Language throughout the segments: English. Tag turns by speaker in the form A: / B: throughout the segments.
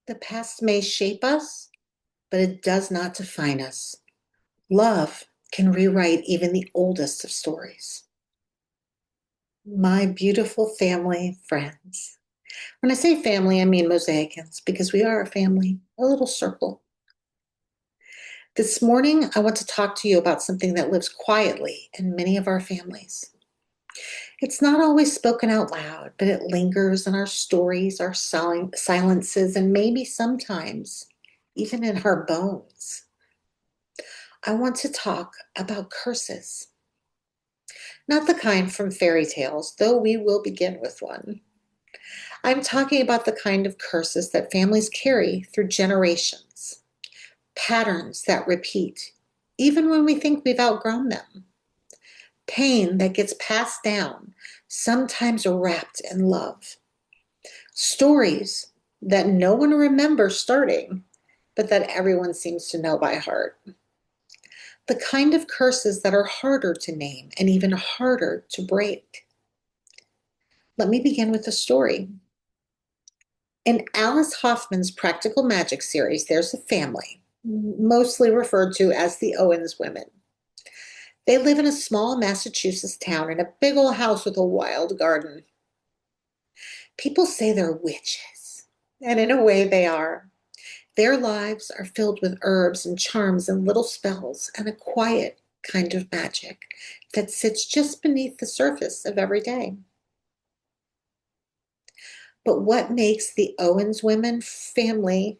A: The past may shape us, but it does not define us. Love can rewrite even the oldest of stories. My beautiful family friends. When I say family, I mean Mosaicans because we are a family, a little circle. This morning, I want to talk to you about something that lives quietly in many of our families. It's not always spoken out loud, but it lingers in our stories, our silences, and maybe sometimes even in our bones. I want to talk about curses. Not the kind from fairy tales, though we will begin with one. I'm talking about the kind of curses that families carry through generations, patterns that repeat, even when we think we've outgrown them, pain that gets passed down, sometimes wrapped in love, stories that no one remembers starting, but that everyone seems to know by heart. The kind of curses that are harder to name and even harder to break. Let me begin with a story. In Alice Hoffman's Practical Magic series, there's a family, mostly referred to as the Owens women. They live in a small Massachusetts town in a big old house with a wild garden. People say they're witches, and in a way they are. Their lives are filled with herbs and charms and little spells and a quiet kind of magic that sits just beneath the surface of every day. But what makes the Owens women family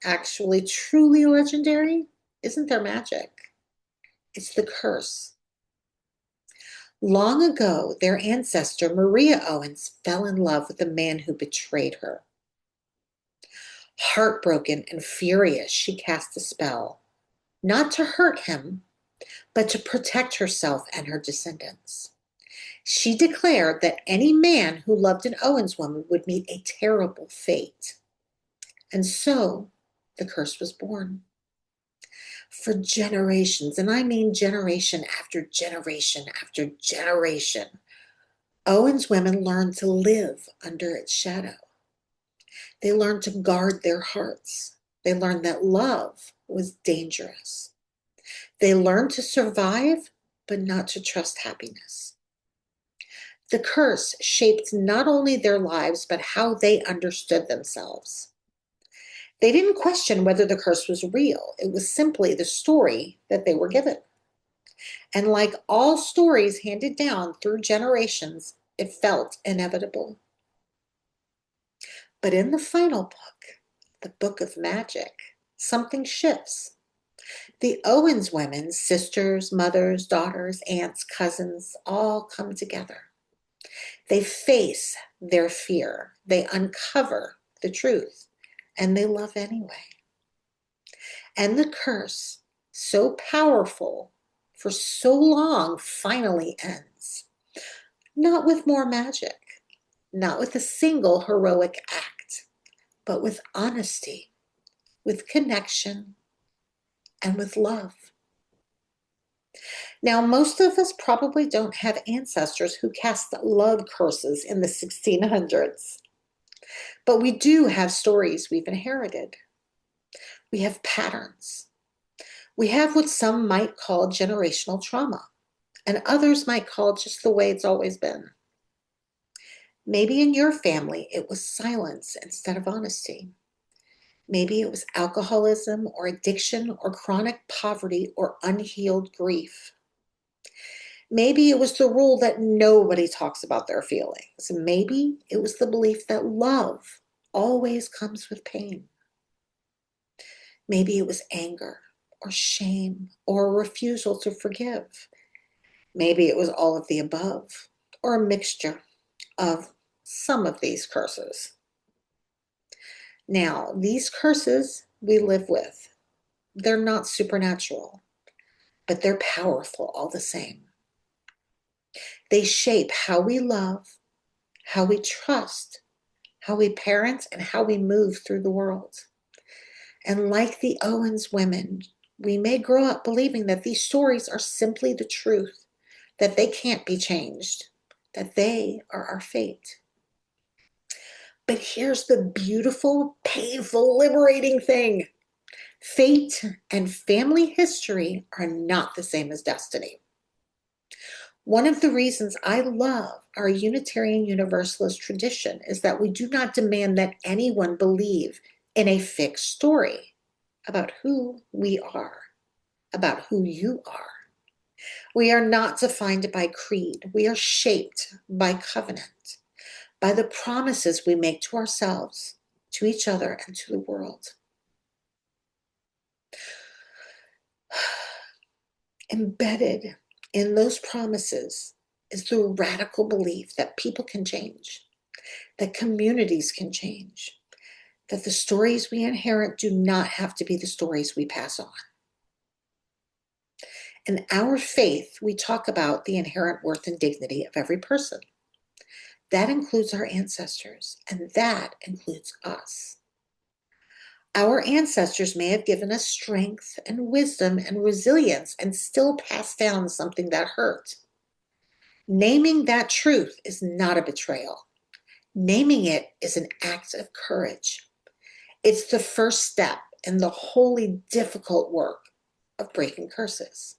A: actually truly legendary isn't their magic, it's the curse. Long ago, their ancestor, Maria Owens, fell in love with a man who betrayed her. Heartbroken and furious, she cast a spell, not to hurt him, but to protect herself and her descendants. She declared that any man who loved an Owens woman would meet a terrible fate. And so the curse was born. For generations, and I mean generation after generation after generation, Owens women learned to live under its shadow. They learned to guard their hearts. They learned that love was dangerous. They learned to survive, but not to trust happiness. The curse shaped not only their lives, but how they understood themselves. They didn't question whether the curse was real. It was simply the story that they were given. And like all stories handed down through generations, it felt inevitable. But in the final book, the Book of Magic, something shifts. The Owens women, sisters, mothers, daughters, aunts, cousins, all come together. They face their fear, they uncover the truth, and they love anyway. And the curse, so powerful for so long, finally ends. Not with more magic, not with a single heroic act, but with honesty, with connection, and with love. Now, most of us probably don't have ancestors who cast love curses in the 1600s, but we do have stories we've inherited. We have patterns. We have what some might call generational trauma, and others might call just the way it's always been. Maybe in your family it was silence instead of honesty. Maybe it was alcoholism or addiction or chronic poverty or unhealed grief. Maybe it was the rule that nobody talks about their feelings. Maybe it was the belief that love always comes with pain. Maybe it was anger or shame or a refusal to forgive. Maybe it was all of the above or a mixture of some of these curses. Now, these curses we live with. They're not supernatural, but they're powerful all the same. They shape how we love, how we trust, how we parent, and how we move through the world. And like the Owens women, we may grow up believing that these stories are simply the truth, that they can't be changed, that they are our fate. But here's the beautiful, painful, liberating thing. Fate and family history are not the same as destiny. One of the reasons I love our Unitarian Universalist tradition is that we do not demand that anyone believe in a fixed story about who we are, about who you are. We are not defined by creed. We are shaped by covenant, by the promises we make to ourselves, to each other, and to the world. Embedded in those promises is the radical belief that people can change, that communities can change, that the stories we inherit do not have to be the stories we pass on. In our faith, we talk about the inherent worth and dignity of every person. That includes our ancestors, and that includes us. Our ancestors may have given us strength and wisdom and resilience and still passed down something that hurt. Naming that truth is not a betrayal. Naming it is an act of courage. It's the first step in the wholly difficult work of breaking curses.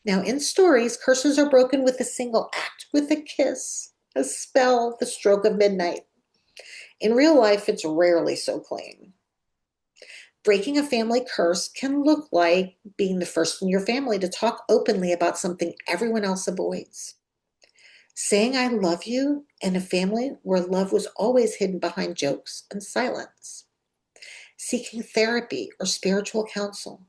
A: Now, in stories, curses are broken with a single act, with a kiss, a spell, the stroke of midnight. In real life, it's rarely so clean. Breaking a family curse can look like being the first in your family to talk openly about something everyone else avoids. Saying I love you in a family where love was always hidden behind jokes and silence. Seeking therapy or spiritual counsel.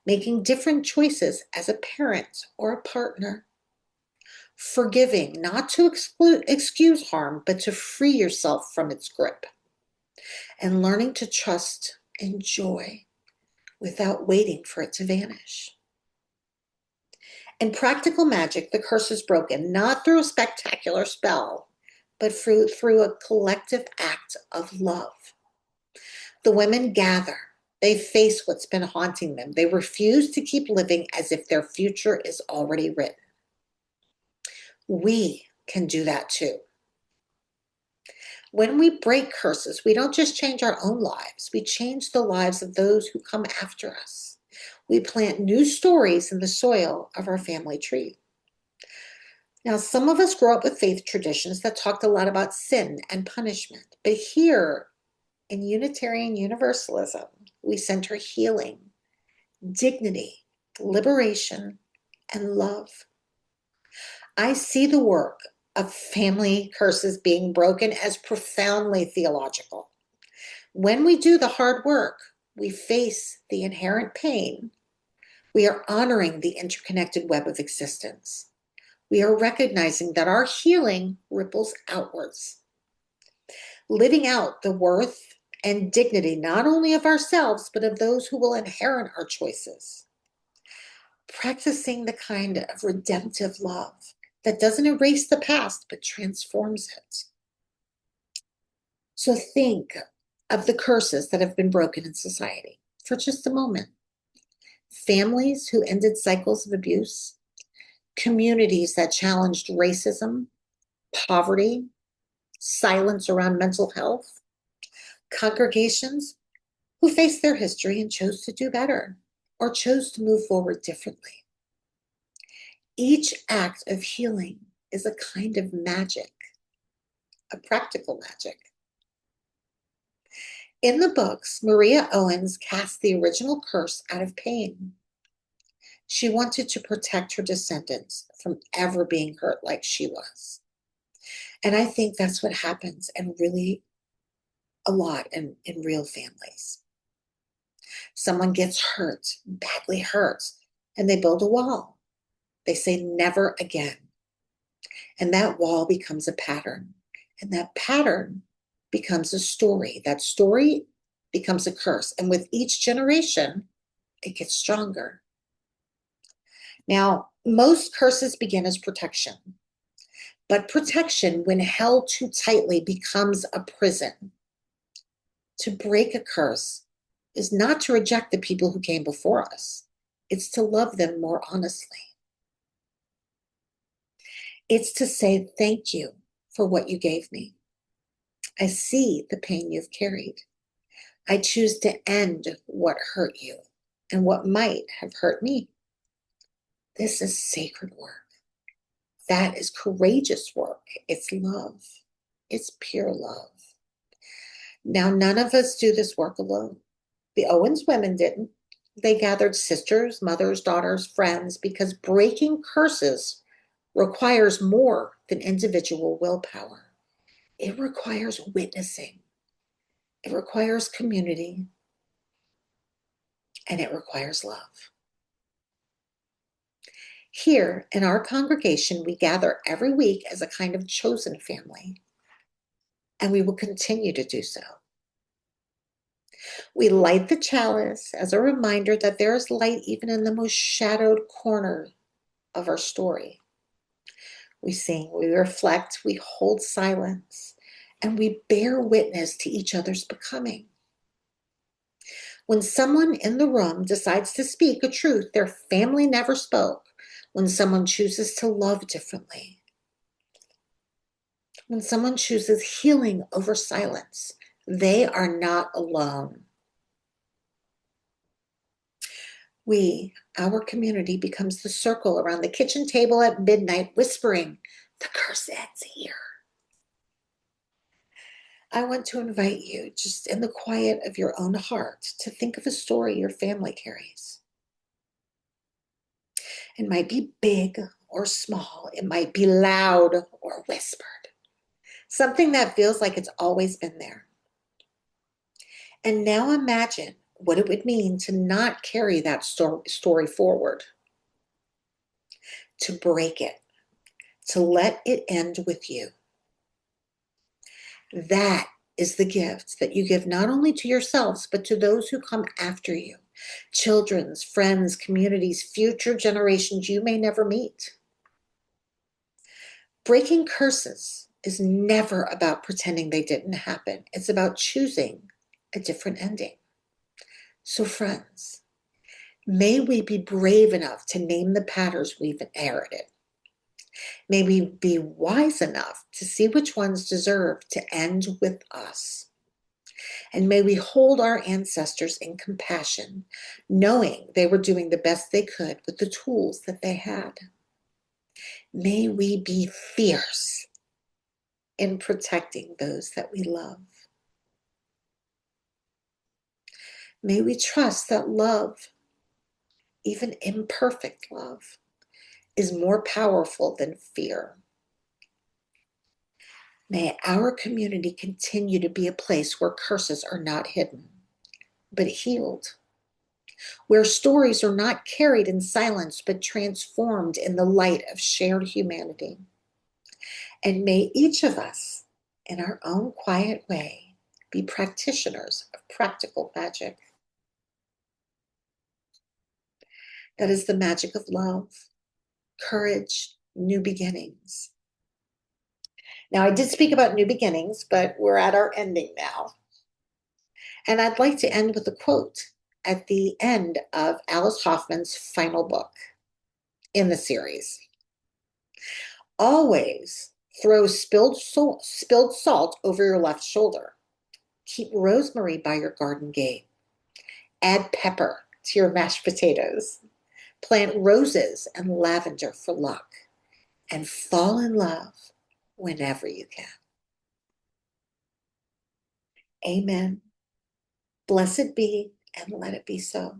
A: Making different choices as a parent or a partner. Forgiving, not to excuse harm, but to free yourself from its grip. And learning to trust and joy without waiting for it to vanish. In practical magic, the curse is broken not through a spectacular spell, but through a collective act of love. The women gather. They face what's been haunting them. They refuse to keep living as if their future is already written. We can do that too. When we break curses, we don't just change our own lives, we change the lives of those who come after us. We plant new stories in the soil of our family tree. Now, some of us grew up with faith traditions that talked a lot about sin and punishment, but here in Unitarian Universalism, we center healing, dignity, liberation, and love. I see the work of family curses being broken as profoundly theological. When we do the hard work, we face the inherent pain. We are honoring the interconnected web of existence. We are recognizing that our healing ripples outwards. Living out the worth and dignity not only of ourselves, but of those who will inherit our choices. Practicing the kind of redemptive love that doesn't erase the past, but transforms it. So think of the curses that have been broken in society for just a moment. Families who ended cycles of abuse, communities that challenged racism, poverty, silence around mental health, congregations who faced their history and chose to do better or chose to move forward differently. Each act of healing is a kind of magic, a practical magic. In the books, Maria Owens cast the original curse out of pain. She wanted to protect her descendants from ever being hurt like she was. And I think that's what happens, and really a lot in real families. Someone gets hurt, badly hurt, and they build a wall. They say never again. And that wall becomes a pattern. And that pattern becomes a story. That story becomes a curse. And with each generation, it gets stronger. Now, most curses begin as protection. But protection, when held too tightly, becomes a prison. To break a curse is not to reject the people who came before us. It's to love them more honestly. It's to say thank you for what you gave me. I see the pain you've carried. I choose to end what hurt you and what might have hurt me. This is sacred work. That is courageous work. It's love. It's pure love. Now, none of us do this work alone. The Owens women didn't. They gathered sisters, mothers, daughters, friends, because breaking curses requires more than individual willpower. It requires witnessing, it requires community, and it requires love. Here in our congregation, we gather every week as a kind of chosen family, and we will continue to do so. We light the chalice as a reminder that there is light even in the most shadowed corner of our story. We sing, we reflect, we hold silence, and we bear witness to each other's becoming. When someone in the room decides to speak a truth their family never spoke, when someone chooses to love differently, when someone chooses healing over silence, they are not alone. We, our community, becomes the circle around the kitchen table at midnight, whispering, "The curse ends here." I want to invite you, just in the quiet of your own heart, to think of a story your family carries. It might be big or small. It might be loud or whispered. Something that feels like it's always been there. And now imagine what it would mean to not carry that story forward, to break it, to let it end with you. That is the gift that you give not only to yourselves, but to those who come after you. Children's, friends, communities, future generations you may never meet. Breaking curses is never about pretending they didn't happen. It's about choosing a different ending. So friends, may we be brave enough to name the patterns we've inherited. May we be wise enough to see which ones deserve to end with us. And may we hold our ancestors in compassion, knowing they were doing the best they could with the tools that they had. May we be fierce in protecting those that we love. May we trust that love, even imperfect love, is more powerful than fear. May our community continue to be a place where curses are not hidden, but healed, where stories are not carried in silence, but transformed in the light of shared humanity. And may each of us, in our own quiet way, be practitioners of practical magic. That is the magic of love, courage, new beginnings. Now, I did speak about new beginnings, but we're at our ending now. And I'd like to end with a quote at the end of Alice Hoffman's final book in the series. Always throw spilled salt over your left shoulder. Keep rosemary by your garden gate. Add pepper to your mashed potatoes. Plant roses and lavender for luck. And fall in love whenever you can. Amen. Blessed be, and let it be so.